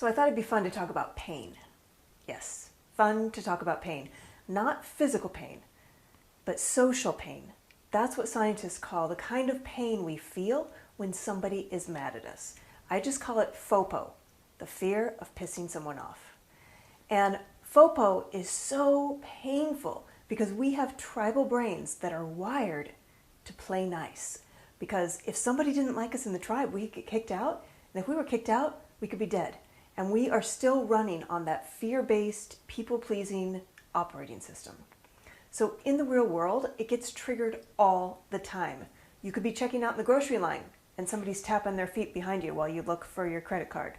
So I thought it'd be fun to talk about pain. Yes, fun to talk about pain. Not physical pain, but social pain. That's what scientists call the kind of pain we feel when somebody is mad at us. I just call it FOPO, the fear of pissing someone off. And FOPO is so painful because we have tribal brains that are wired to play nice. Because if somebody didn't like us in the tribe, we could get kicked out. And if we were kicked out, we could be dead. And we are still running on that fear-based, people-pleasing operating system. So in the real world, it gets triggered all the time. You could be checking out in the grocery line and somebody's tapping their feet behind you while you look for your credit card.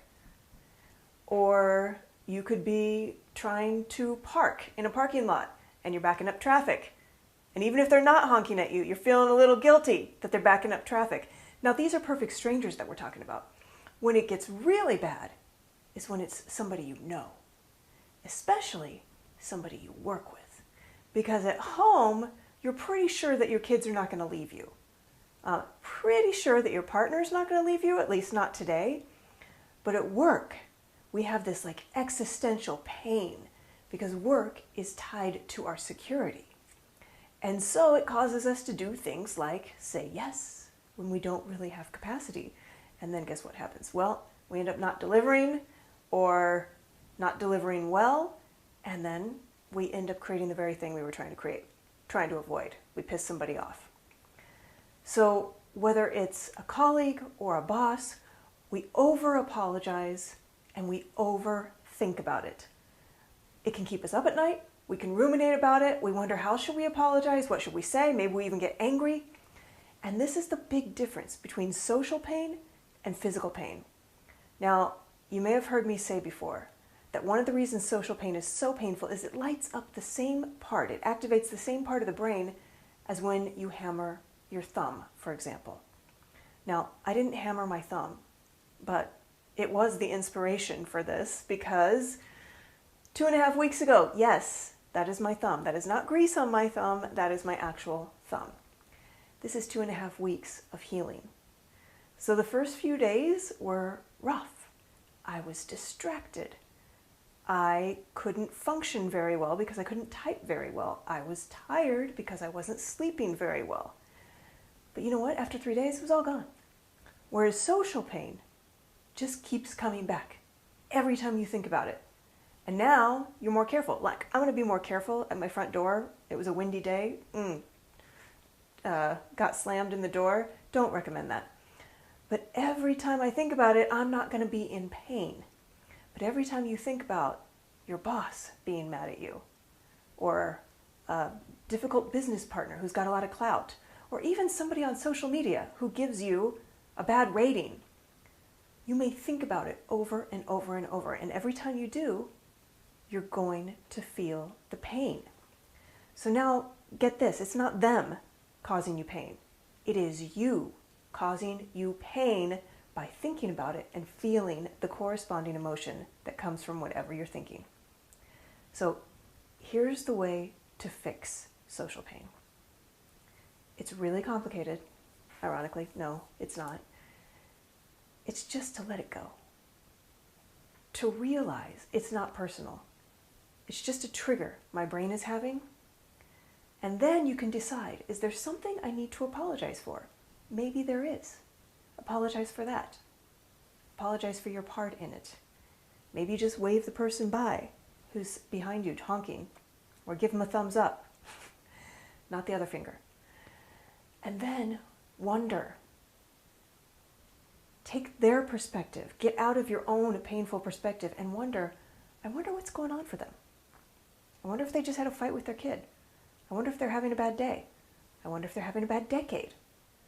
Or you could be trying to park in a parking lot and you're backing up traffic. And even if they're not honking at you, you're feeling a little guilty that they're backing up traffic. Now, these are perfect strangers that we're talking about. When it gets really bad is when it's somebody you know, especially somebody you work with. Because at home, you're pretty sure that your kids are not going to leave you. Pretty sure that your partner's not going to leave you, at least not today. But at work, we have this like existential pain because work is tied to our security. And so it causes us to do things like say yes when we don't really have capacity. And then guess what happens? Well, we end up not delivering or not delivering well, and then we end up creating the very thing we were trying to avoid. We piss somebody off. So whether it's a colleague or a boss, we over-apologize and we overthink about it. It can keep us up at night. We can ruminate about it. We wonder, how should we apologize? What should we say? Maybe we even get angry. And this is the big difference between social pain and physical pain. Now, you may have heard me say before that one of the reasons social pain is so painful is it lights up the same part. It activates the same part of the brain as when you hammer your thumb, for example. Now, I didn't hammer my thumb, but it was the inspiration for this because 2.5 weeks ago, yes, that is my thumb. That is not grease on my thumb. That is my actual thumb. This is 2.5 weeks of healing. So the first few days were rough. I was distracted. I couldn't function very well because I couldn't type very well. I was tired because I wasn't sleeping very well. But you know what? After 3 days, it was all gone. Whereas social pain just keeps coming back every time you think about it. And now you're more careful. Like, I'm going to be more careful at my front door. It was a windy day. Got slammed in the door. Don't recommend that. But every time I think about it, I'm not going to be in pain. But every time you think about your boss being mad at you, or a difficult business partner who's got a lot of clout, or even somebody on social media who gives you a bad rating, you may think about it over and over and over. And every time you do, you're going to feel the pain. So now, get this, it's not them causing you pain. It is you causing you pain by thinking about it and feeling the corresponding emotion that comes from whatever you're thinking. So here's the way to fix social pain. It's really complicated. Ironically, no, it's not. It's just to let it go. To realize it's not personal. It's just a trigger my brain is having. And then you can decide, is there something I need to apologize for? Maybe there is. Apologize for that. Apologize for your part in it. Maybe just wave the person by who's behind you honking, or give them a thumbs up, not the other finger. And then wonder. Take their perspective. Get out of your own painful perspective and wonder, I wonder what's going on for them. I wonder if they just had a fight with their kid. I wonder if they're having a bad day. I wonder if they're having a bad decade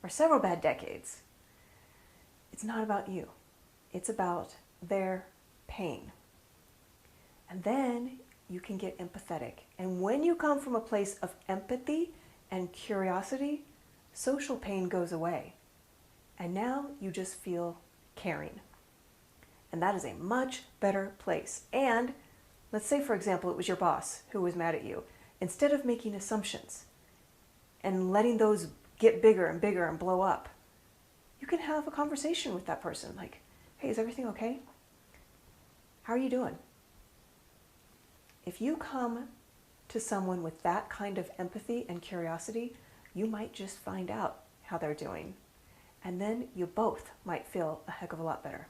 or several bad decades. It's not about you. It's about their pain. And then you can get empathetic. And when you come from a place of empathy and curiosity, social pain goes away. And now you just feel caring. And that is a much better place. And let's say, for example, it was your boss who was mad at you. Instead of making assumptions and letting those get bigger and bigger and blow up, you can have a conversation with that person like, hey, is everything okay? How are you doing? If you come to someone with that kind of empathy and curiosity, you might just find out how they're doing. And then you both might feel a heck of a lot better.